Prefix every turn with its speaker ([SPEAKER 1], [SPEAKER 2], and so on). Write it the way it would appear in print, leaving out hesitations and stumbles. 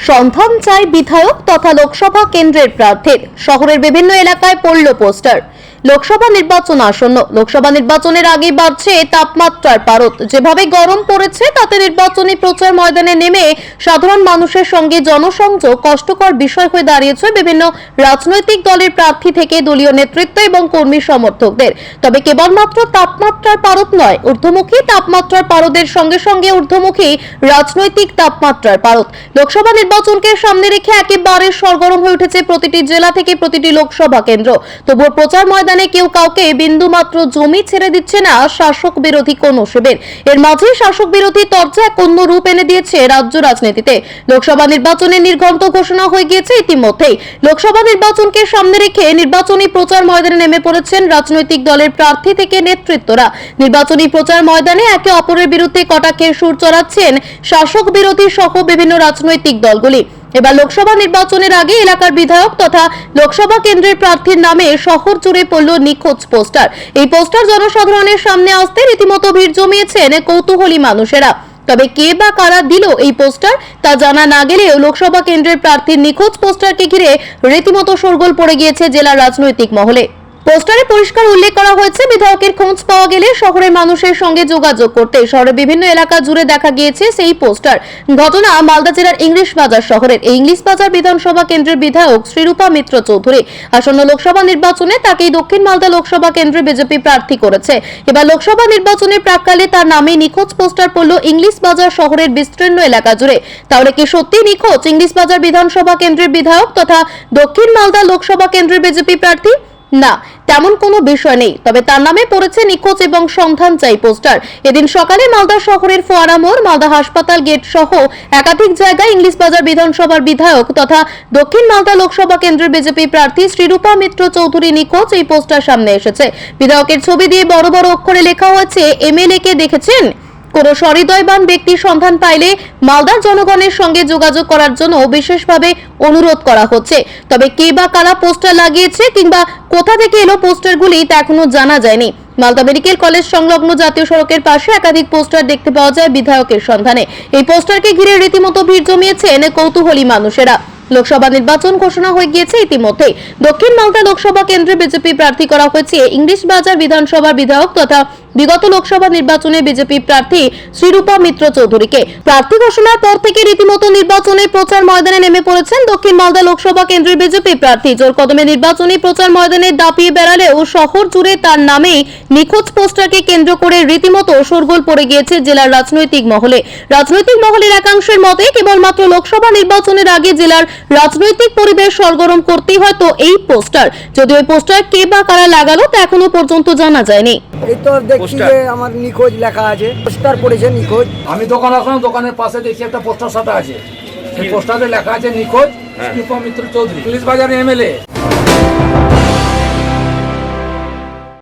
[SPEAKER 1] সন্ধান চাই বিধায়ক তথা লোকসভা কেন্দ্রের প্রার্থীর। শহরের বিভিন্ন এলাকায় পড়ল পোস্টার। লোকসভা নির্বাচন আসন্ন। লোকসভা নির্বাচনের আগে বাড়ছে তাপমাত্রার পারদ। যেভাবে গরম পড়েছে তাতে নির্বাচনী প্রচার ময়দানে নেমে সাধারণ মানুষের সঙ্গে জনসংযোগ কষ্টকর বিষয় হয়ে দাঁড়িয়েছে বিভিন্ন রাজনৈতিক দলের প্রার্থী থেকে দলীয় নেতৃত্ব এবং কর্মী সমর্থকদের। তবে কেবলমাত্র তাপমাত্রার পারদ নয়, ঊর্ধ্বমুখী তাপমাত্রার পারদের সঙ্গে সঙ্গে ঊর্ধ্বমুখী রাজনৈতিক তাপমাত্রার পারদ। লোকসভা নির্বাচনকে সামনে রেখে একেবারে সরগরম হয়ে উঠেছে প্রতিটি জেলা থেকে প্রতিটি লোকসভা কেন্দ্র। তবুও প্রচার ময়দানে কেউ কাউকে বিন্দু মাত্র জমি ছেড়ে দিচ্ছে না শাসক বিরোধী কোন শিবির। এর মাঝে শাসক বিরোধী তরজা এক অন্য রূপ এনে দিয়েছে রাজ্য রাজনীতিতে। লোকসভা নির্বাচনের নির্ঘণ্ট ঘোষণা হয়ে গিয়েছে ইতিমধ্যেই। লোকসভা নির্বাচনকে সামনে রেখে নির্বাচনী প্রচার ময়দানে নেমে পড়েছেন রাজনৈতিক দলের প্রার্থী থেকে নেতৃত্বরা। নির্বাচনী প্রচার ময়দানে একে অপরের বিরুদ্ধে কটাক্ষের সুর চড়াচ্ছেন শাসক বিরোধী সহ বিভিন্ন রাজনৈতিক দলগুলি। এবার লোকসভা নির্বাচনের আগে এলাকার বিধায়ক তথা লোকসভা কেন্দ্রের প্রার্থীর নামে শহর জুড়ে পড়ল নিখোঁজ পোস্টার। এই পোস্টার জনসাধারণের সামনে আসতে রীতিমতো ভিড় জমিয়েছেন কৌতূহলী মানুষেরা। তবে কে বা কারা দিল এই পোস্টার তা জানা না গেলেও লোকসভা কেন্দ্রের প্রার্থীর নিখোঁজ পোস্টারকে ঘিরে রীতিমতো শোরগোল পড়ে গিয়েছে জেলার রাজনৈতিক মহলে। পোস্টারে পরিষ্কার উল্লেখ করা হয়েছে বিধায়কের খোঁজ পাওয়া গেলে শহরের মানুষের সঙ্গে যোগাযোগ করতে। শহরের বিভিন্ন এলাকা জুড়ে দেখা গিয়েছে সেই পোস্টার। ঘটনা মালদা জেলার ইংলিশ বাজার শহরের। এই ইংলিশ বাজার বিধানসভা কেন্দ্রের বিধায়ক শ্রীরূপা মিত্র চৌধুরী। আসন্ন লোকসভা নির্বাচনে তাকেই দক্ষিণ মালদা লোকসভা কেন্দ্রে বিজেপি প্রার্থী করেছে। এবার লোকসভা নির্বাচনের প্রাক্কালে তার নামে নিখোঁজ পোস্টার পড়ল ইংলিশ বাজার শহরের বিস্তীর্ণ এলাকা জুড়ে। তাহলে কি সত্যি নিখোঁজ ইংলিশ বাজার বিধানসভা কেন্দ্রের বিধায়ক তথা দক্ষিণ মালদা লোকসভা কেন্দ্রের বিজেপি প্রার্থী? না, তেমন কোনো বিষয় নেই। তবে তার নামে পড়েছে নিখোঁজ এবং সন্ধান চাই পোস্টার। এদিন সকালে মালদা শহরের ফোয়ারা মোড়, মালদা হাসপাতাল গেট সহ একাধিক জায়গায় ইংলিশ বাজার বিধানসভার বিধায়ক তথা দক্ষিণ মালদা লোকসভা কেন্দ্রের বিজেপি প্রার্থী শ্রীরূপা মিত্র চৌধুরী নিখোঁজ এই পোস্টার সামনে এসেছে। বিধায়কের ছবি দিয়ে বড় বড় অক্ষরে লেখা হয়েছে, এমএলএ কে দেখেছেন? কোন সহৃদয়বান ব্যক্তির সন্ধান পাইলে মালদার জনগণের সঙ্গে যোগাযোগ করার জন্য বিশেষভাবে অনুরোধ করা হচ্ছে। তবে কে বা কারা পোস্টার লাগিয়েছে কিংবা কোথা থেকে এলো পোস্টারগুলি তা এখনো জানা যায়নি। মালদা মেডিকেল কলেজ সংলগ্ন জাতীয় সড়কের পাশে একাধিক পোস্টার দেখতে পাওয়া যায় বিধায়কের সন্ধানে। এই পোস্টারকে ঘিরে রীতিমতো ভিড় জমিয়েছেন কৌতূহলী মানুষেরা। লোকসভা নির্বাচন ঘোষণা হয়ে গিয়েছে ইতিমধ্যেই। দক্ষিণ মালদা লোকসভা কেন্দ্রে বিজেপি প্রার্থী করা হয়েছে ইংলিশ বাজার বিধানসভার বিধায়ক তথা বিগত লোকসভা নির্বাচনে বিজেপি প্রার্থী শ্রীরূপা মিত্র চৌধুরীকে। প্রার্থী ঘোষণার পর থেকে রীতিমতো নির্বাচনের প্রচার ময়দানে নেমে পড়েছেন দক্ষিণ মালদা লোকসভা কেন্দ্রের বিজেপি প্রার্থী। জোর কদমে নির্বাচনী প্রচার ময়দানে দাপিয়ে বেড়ালেও শহর জুড়ে তার নামেই নিখোঁজ পোস্টারকে কেন্দ্র করে রীতিমতো শোরগোল পড়ে গিয়েছে জেলার রাজনৈতিক মহলে। রাজনৈতিক মহলের একাংশের মতে কেবলমাত্র লোকসভা নির্বাচনের আগে জেলার রাজনৈতিক পরিবেশ সরগরম করতেই হয়তো এই পোস্টার। যদিও এই পোস্টার কে বা কারা লাগালো তা এখনো পর্যন্ত জানা যায়নি।
[SPEAKER 2] এই তো দেখছি যে আমার নিখোঁজ লেখা আছে, পোস্টার পড়েছে নিখোঁজ।
[SPEAKER 3] আমি দোকান আসলাম, দোকানের পাশে দেখি একটা পোস্টার সাটা আছে। সেই পোস্টারে লেখা আছে নিখোঁজ শ্রীরূপা মিত্র চৌধুরী, ইংলিশ বাজার এমএলএ।